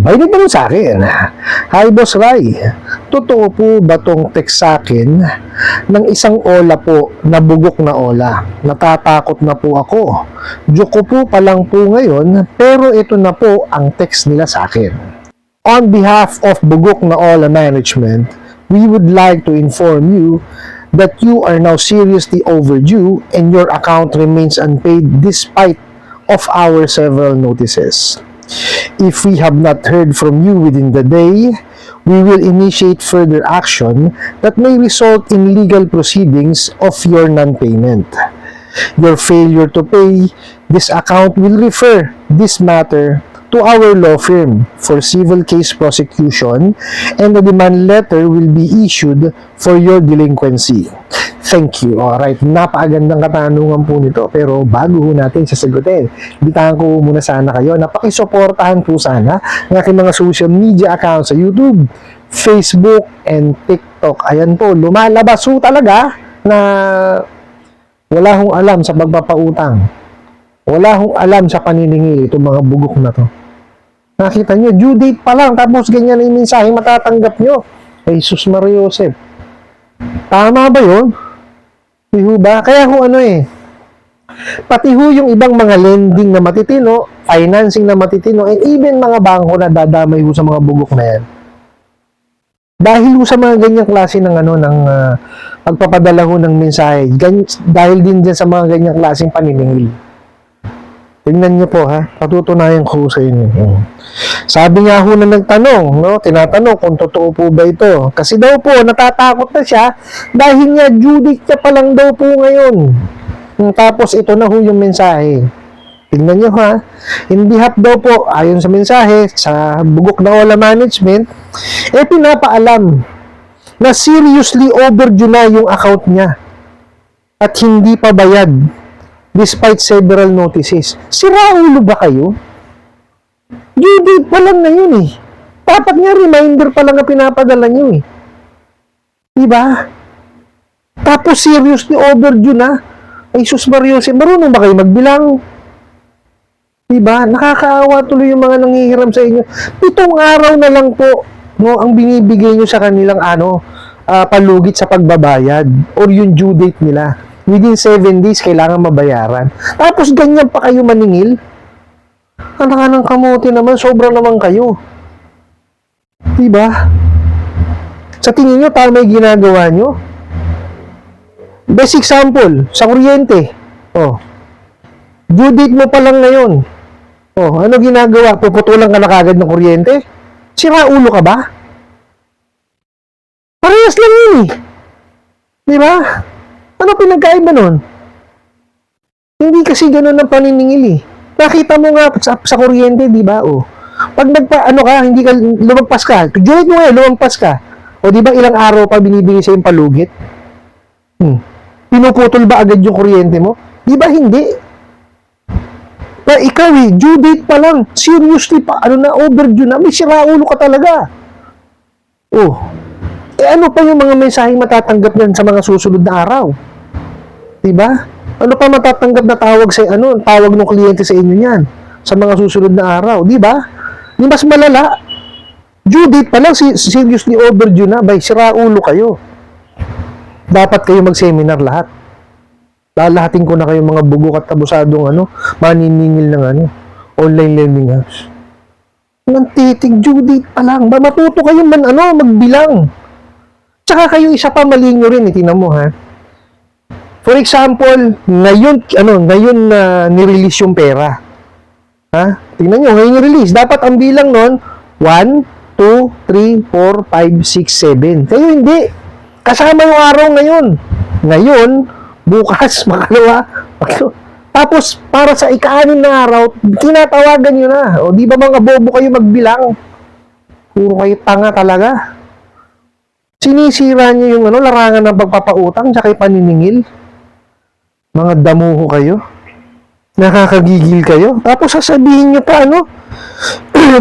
Ay, hindi naman sa akin. Hi, Boss Rai. Totoo po ba tong text sa akin ng isang ola po na bugok na ola? Natatakot na po ako. Joke po pa lang po ngayon, pero ito na po ang text nila sa akin. On behalf of Bugok na Ola Management, we would like to inform you that you are now seriously overdue and your account remains unpaid despite of our several notices. If we have not heard from you within the day, we will initiate further action that may result in legal proceedings of your non-payment. Your failure to pay this account will refer this matter to our law firm for civil case prosecution, and a demand letter will be issued for your delinquency. Thank you. Alright, napakagandang katanungan po nito, pero bago ho natin sasagutin, bitahan ko muna sana kayo na pakisuportahan po sana ng aking mga social media accounts sa YouTube, Facebook, and TikTok. Ayan po, lumalabas ho talaga na wala hong alam sa pagpapautang. Wala hong alam sa paniningil itong mga bugok na to. Nakita nyo, due date pa lang, tapos ganyan na yung mensahe matatanggap nyo. Jesus Maria Joseph. Tama ba yun? Diho ba? Kaya ho pati ho yung ibang mga lending na matitino, financing na matitino, and even mga bangko na dadamay ho sa mga bugok na yan. Dahil ho sa mga ganyang klase ng pagpapadala ho ng mensahe, dahil din dyan sa mga ganyang klaseng paniningil. Tingnan niyo po ha, patutunayan ko sa inyo. Sabi nga ho na nagtanong, tinatanong kung totoo po ba ito. Kasi daw po, natatakot na siya dahil nga due date niya pa lang daw po ngayon. Tapos ito na ho yung mensahe. Tingnan niyo ha, in behalf daw po, ayon sa mensahe, sa Bugok na Ola Management, pinapaalam na seriously overdue na yung account niya at hindi pa bayad despite several notices. Sira ulo ba kayo? Due date pa lang na yun eh. Dapat nga reminder pa lang na pinapadala nyo eh. Diba? Tapos seriously overdue na. Ay sus Mariose, marunong ba kayo magbilang? Diba? Nakakaawa tuloy yung mga nanghihiram sa inyo. 7 araw na lang po ang binibigay nyo sa kanilang palugit sa pagbabayad or yung due date nila. Within 7 days, kailangan mabayaran. Tapos, ganyan pa kayo maningil? Anak ng kamote naman, sobra naman kayo. Diba? Sa tingin nyo, tama yung ginagawa nyo? Best example, sa kuryente. Due date mo pa lang ngayon. Ano ginagawa? Puputulan ka na kagad ng kuryente? Sira ulo ka ba? Parehas lang yun eh. Diba? Ano pinagkaiba nun? Hindi kasi ganun ang paniningil eh. Nakita mo nga sa kuryente, di ba? Pag hindi ka, lumagpas ka. Join mo lumagpas ka. Di ba ilang araw pa binibigay sa yung palugit? Pinuputol ba agad yung kuryente mo? Di ba hindi? Ikaw due date pa lang. Seriously pa, overdue na. May sira ulo ka talaga. Ano pa yung mga mensaheng matatanggap niyan sa mga susunod na araw? Diba? Ano pa matatanggap na tawag tawag ng kliyente sa inyo niyan sa mga susunod na araw, diba? Di mas malala. Due date pa lang, seriously overdue na, sira ulo kayo. Dapat kayo mag-seminar lahat. Lalahatin ko na kayo mga bugok at abusadong maniningil ng online lending apps. Nantitig, due date pa lang. Matuto kayo magbilang. Tsaka kayo isa pa mali nyo rin, tingnan mo ha. For example, ngayon na nirelease yung pera. Ha? Tingnan nyo, ngayon nirelease. Dapat ang bilang nun, 1, 2, 3, 4, 5, 6, 7. Kayo hindi. Kasama yung araw ngayon. Ngayon, bukas, makalawa. Tapos, para sa ika-6 na araw, tinatawagan nyo na. Di ba mga bobo kayo magbilang? Puro kayo tanga talaga. Sinisira niyo yung larangan ng pagpapautang tsaka paniningil. Mga damuho kayo. Nakakagigil kayo. Tapos sasabihin niyo pa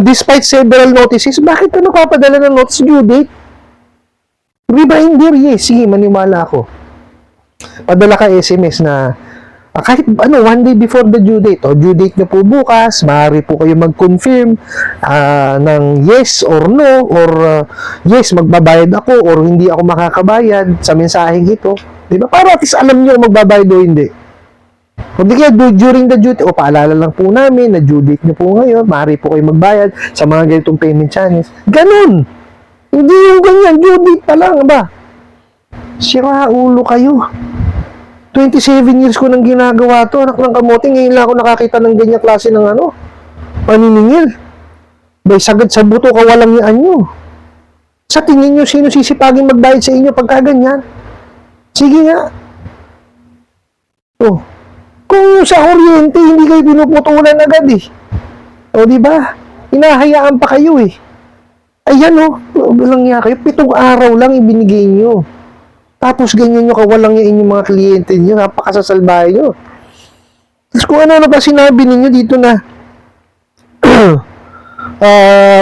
despite several notices, bakit ka napapadala ng notice due date? Reminder, yes. Sige, maniwala ako. Padala ka SMS na Kahit ano, one day before the due date, o due date na po bukas, maaari po kayo mag-confirm ng yes or no, or yes, magbabayad ako, or hindi ako makakabayad sa mensaheng ito. Diba? Para at least alam nyo kung magbabayad o hindi. O di kaya during the due date, o paalala lang po namin na due date nyo po ngayon, maaari po kayo magbayad sa mga ganitong payment channels. Ganun! Hindi yung ganyan, due date pa lang, ba? Sira ulo kayo. 27 years ko nang ginagawa to, anak ng kamote, ngayon lang ako nakakita ng ganyan klase ng paniningil. Bay, sagad sa buto, kawalang yaan nyo. Sa tingin nyo, sino sisipagin magbayad sa inyo pagka ganyan? Sige nga. Oh, kung sa kuryente, hindi kayo pinuputulan agad eh. O, di ba? Hinahayaan pa kayo eh. Ayan walang niya kayo, 7 araw lang ibinigay nyo. Tapos ganyan nyo kawalang yung inyong mga kliyente nyo, napakasasalbahe nyo. Tapos kung ano pa sinabi ninyo dito na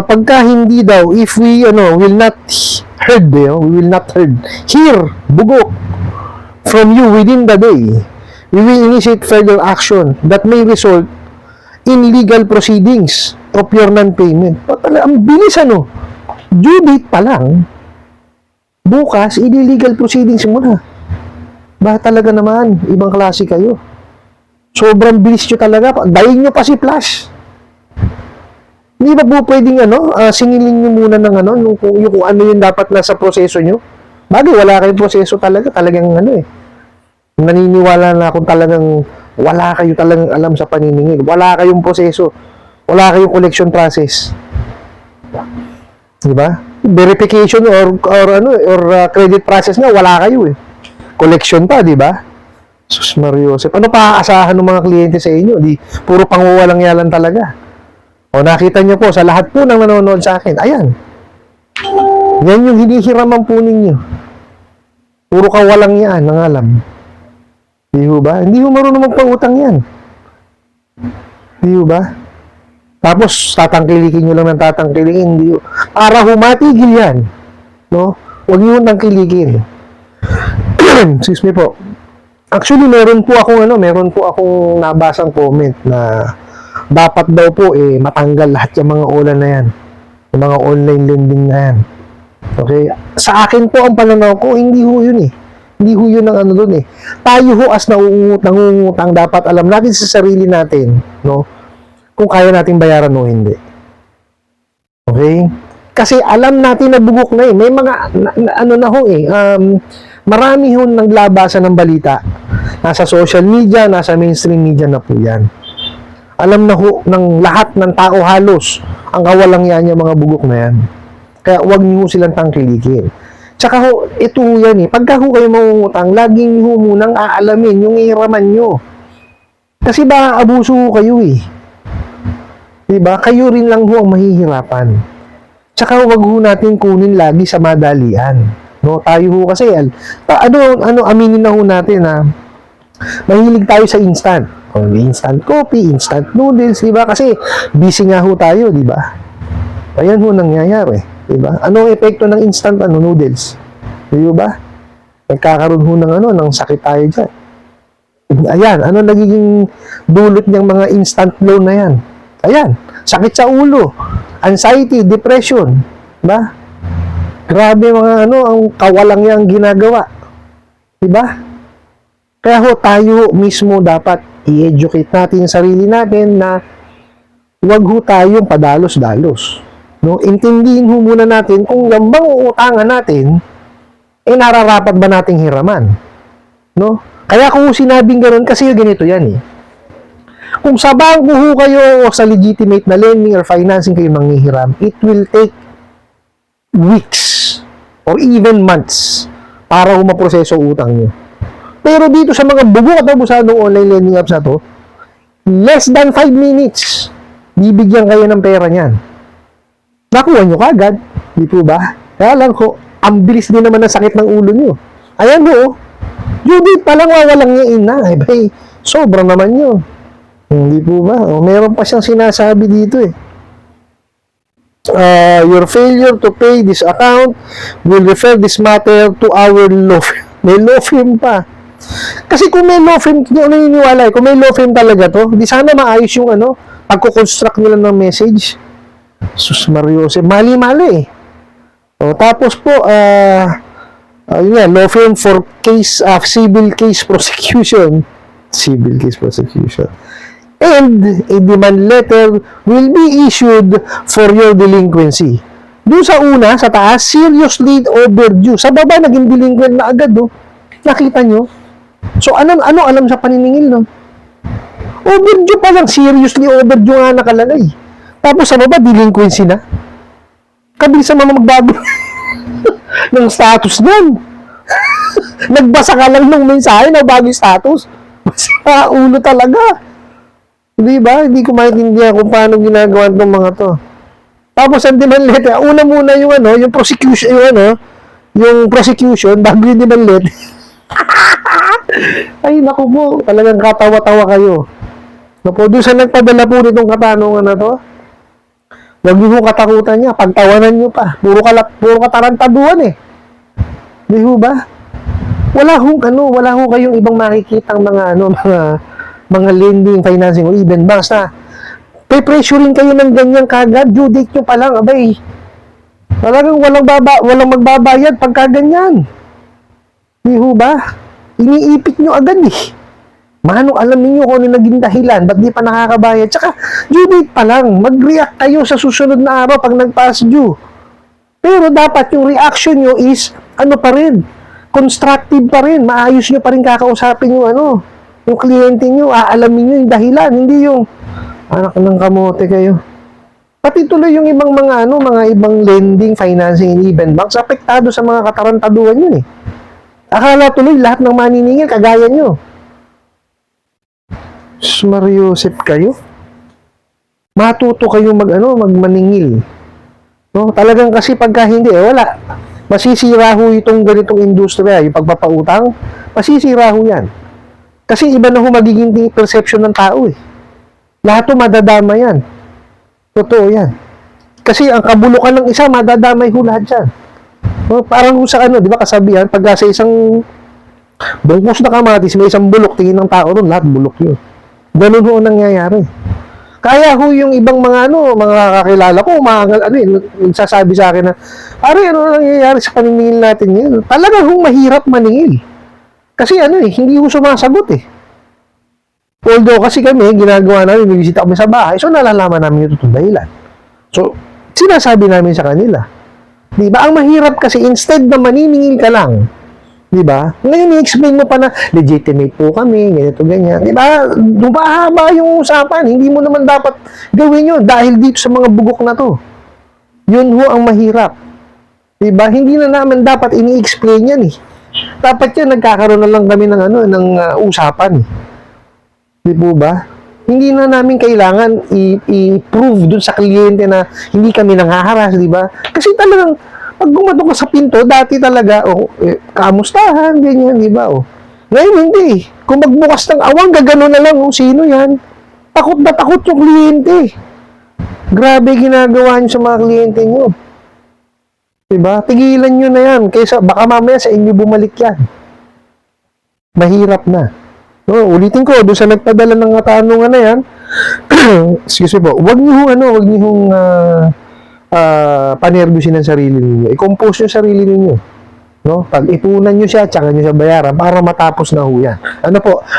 pagka hindi daw, if we will not hear bugok from you within the day, we will initiate further action that may result in legal proceedings of your non-payment. Ang bilis due date pa lang, bukas, illegal proceedings mo na. Ba talaga naman, ibang klase kayo. Sobrang bilis nyo talaga. Dahin nyo pa si Flash. Hindi ba po pwedeng singilin nyo muna ng kung ano yung dapat na sa proseso nyo? Bagay, wala kayong proseso talaga. Talagang naniniwala na kung talagang wala kayo talagang alam sa paniningil. Wala kayong proseso. Wala kayong collection process. Diba? Verification or credit process nga wala kayo eh. Collection pa, di ba? Sus Mariosep. Ano pa aasahan ng mga kliyente sa inyo? Di puro pangwawalang yalan talaga. O nakita niyo po sa lahat po ng nanonood sa akin. Ayan. Yan yung hinihiraman po ninyo. Puro kawalang yan ang alam. Di ba? Hindi mo marunong magpautang yan. Di ba? Tapos, tatangkilikin nyo lang ng tatangkilikin. Para humatigil yan. No? Huwag nyo tangkilikin. Excuse me po. Actually, meron po akong nabasang comment na dapat daw po matanggal lahat yung mga ulan na yan. Yung mga online lending na yan. Okay? Sa akin po, ang pananaw ko, hindi ho yun eh. Hindi ho yun ang doon eh. Tayo ho as nangungutang, dapat alam natin sa sarili natin, no? Kung kaya nating bayaran o hindi. Okay? Kasi alam natin na bugok na eh. May mga, marami ho naglabasan ng balita. Nasa social media, nasa mainstream media na po yan. Alam na ho ng lahat ng tao halos ang kawalang yan yung mga bugok na yan. Kaya huwag niyo silang tangkilikin. Tsaka ho, ito yan eh. Pagka ho kayo mangungutang, laging ho munang aalamin yung ihiraman nyo. Kasi ba, abuso ho kayo eh. Diba? Kayo rin lang ho ang mahihirapan. Tsaka huwag ho natin kunin lagi sa madalian. No? Tayo ho kasi, aminin na ho natin na mahilig tayo sa instant. Instant coffee, instant noodles, diba? Kasi busy nga ho tayo, diba? Ayan ho nangyayari, diba? Anong epekto ng instant noodles? Diba? Nagkakaroon ho ng sakit tayo dyan. Ayan, ano nagiging dulot niyang mga instant loan na yan? Ayan, sakit sa ulo, anxiety, depression, ba? Grabe mga ang kawalang yang ginagawa. Diba? Kaya ho, tayo mismo dapat i-educate natin yung sarili natin na huwag ho tayong padalos-dalos. No? Intindihin ho muna natin kung yung bang uutangan natin, nararapat ba nating hiraman? No? Kaya kung sinabing gano'n, kasi ganito yan eh. Kung sa bangko ho kayo o sa legitimate na lending or financing kayo manghihiram, it will take weeks or even months para maproseso utang nyo. Pero dito sa mga bugok at abusadong online lending apps na to, less than 5 minutes, bibigyan kayo ng pera niyan. Nakuha nyo kagad, di po ba? Kaya lang ho, ang bilis din naman ng sakit ng ulo nyo. Ayan ho, due date pa lang wawalang yain na. Sobra naman yun. Hindi po ba? Meron pa siyang sinasabi dito eh. Your failure to pay this account will refer this matter to our law firm. May law firm pa. Kasi kung may law firm, hindi ako naniniwala kung may law firm talaga to, di sana maayos yung pagko-construct nila ng message. Sus Mariose, mali-mali eh. O, tapos po, yun nga, law firm for civil case prosecution. Civil case prosecution. And a demand letter will be issued for your delinquency. Doon sa una, sa taas, seriously overdue. Sa baba, naging delinquent na agad, no? Nakita nyo? So, ano alam sa paniningil, no? Overdue pa lang, seriously overdue nga nakalagay. Tapos sa baba, delinquency na. Kabilis sa mga magbago ng status nun. Nagbasa ka lang ng mensahe na bago yung status. Basta ulo talaga. Di ba? Hindi ko maintindihan kung paano ginagawa ng mga to. Tapos ang demand letter, una muna yung yung prosecution, yung prosecution bago yung demand letter. Ay, naku po, talagang katawa-tawa kayo. Napo, doon sa nagpadala po nitong katanungan na to, huwag niyo katakutan niya, pagtawanan niyo pa. Puro katarantaduhan eh. Di ho ba? Wala ho kayong ibang makikitang mga lending, financing, o even banks na pe-pressurein kayo ng ganyan kagad, due date nyo pa lang, abay. Talagang walang magbabayad pagka ganyan. Di ho ba? Iniipit nyo agad eh. Manong alam niyo kung ano naging dahilan, ba't di pa nakakabayad? Tsaka, due date pa lang, mag-react kayo sa susunod na araw pag nag-pass due. Pero dapat yung reaction nyo is, pa rin, constructive pa rin, maayos nyo pa rin kakausapin yung kliyente nyo, aalamin nyo yung dahilan, hindi yung, anak ng kamote kayo. Pati tuloy yung ibang mga ibang lending, financing, and even banks, apektado sa mga katarantaduhan yun eh. Akala tuloy lahat ng maniningil, kagaya nyo. Mariosep kayo? Matuto kayo magmaningil. No? Talagang kasi pagka hindi, wala. Masisira ho itong ganitong industriya, yung pagpapautang, masisira ho yan. Kasi iba na ho magiging perception ng tao eh. Lahat ho madadama yan. Totoo yan. Kasi ang kabulukan ng isa, madadamay ho lahat yan. No? Parang ho sa di ba kasabihan, pag sa isang bungkus na kamatis, may isang bulok, tingin ng tao ron, lahat bulok yun. Ganun ho nangyayari. Kaya ho yung ibang mga mga kakilala ko, nagsasabi sa akin na, pare, ano nangyayari sa paniningil natin ngayon? Talagang ho mahirap maningil. Kasi hindi ho sumasagot eh. Although kasi kami, ginagawa namin, bibisita kami sa bahay, so nalalaman namin yung totoong dahilan. So, sinasabi namin sa kanila. Di ba? Ang mahirap kasi, instead na maniningil ka lang, di ba? Ngayon, i-explain mo pa na, legitimate po kami, ganito, ganyan. Di ba? Dumahaba yung usapan. Hindi mo naman dapat gawin yun dahil dito sa mga bugok na to. Yun ho ang mahirap. Di ba? Hindi na namin dapat ini-explain yan eh. Dapat yan, nagkakaroon na lang kami ng usapan eh. Di po ba? Hindi na namin kailangan i-prove dun sa kliyente na hindi kami nanghaharas, di ba? Kasi talagang, pag gumato ka sa pinto, dati talaga, kamustahan, ganyan, di ba? Ngayon, hindi. Kung magbukas ng awang, gagano na lang, sino yan? Takot na takot yung kliyente. Grabe ginagawa nyo sa mga kliyente nyo. Di ba? Tigilan nyo na yan. Kaysa, baka mamaya sa inyo bumalik yan. Mahirap na. No, ulitin ko, doon sa nagpadala ng katanungan na yan, excuse me po, huwag niyo panervyusin ang sarili ninyo. I-compose yung sarili ninyo. No? Pag-ipunan nyo siya, tsaka nyo siya bayaran para matapos na ho yan.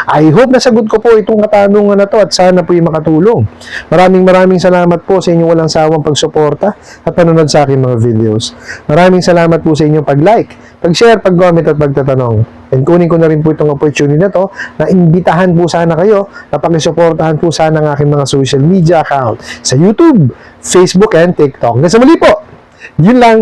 I hope nasagot ko po itong katanungan na to at sana po yung makatulong. Maraming salamat po sa inyong walang sawang pagsuporta at panonood sa aking mga videos. Maraming salamat po sa inyong pag-like, pag-share, pag-comment at pagtatanong. And kunin ko na rin po itong opportunity na to na imbitahan po sana kayo na pakisuportahan po sana ng aking mga social media account sa YouTube, Facebook, and TikTok. Hanggang sa muli po, yun lang.